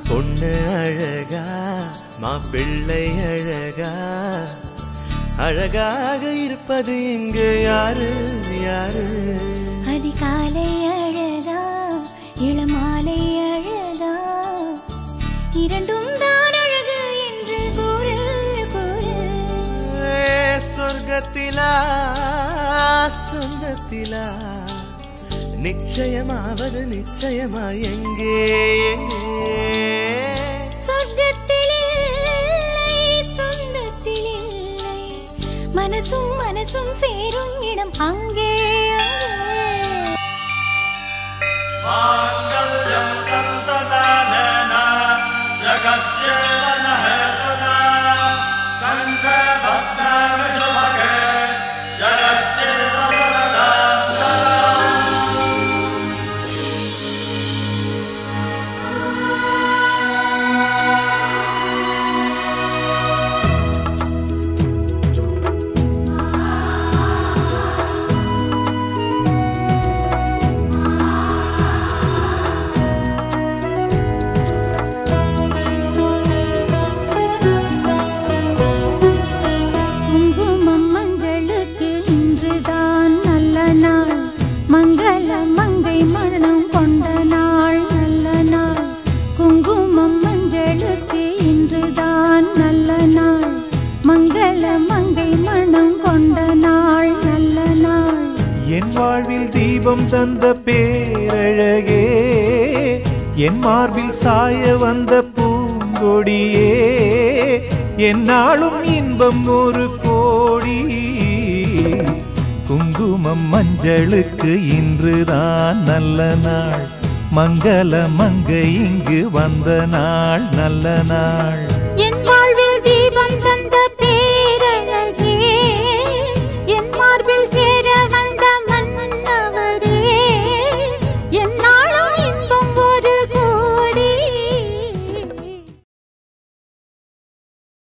பொண்ணு அழகா மாப்பிள்ளை அழகா அழகாக இருப்பது இங்கு யாரு யாரு அதிகாலை அழகா இளமாலை அழகா இரண்டும் தான் அழகு என்று கூறு கூறு சொர்க்கத்திலா சொந்தத்திலா நிச்சயமாவது நிச்சயமா எங்கே சொர்க்கத்தில் இல்லை சொந்தத்தில் இல்லை மனசும் மனசும் சேரும் இடம் அங்கே தந்த பேரழகே என் மார்பில் சாய வந்த பூங்கொடியே என்னாலும் இன்பம் ஒரு கோடி குங்குமம் மஞ்சளுக்கு இன்றுதான் நல்ல நாள் மங்கள மங்கை இங்கு வந்த நாள் நல்ல நாள்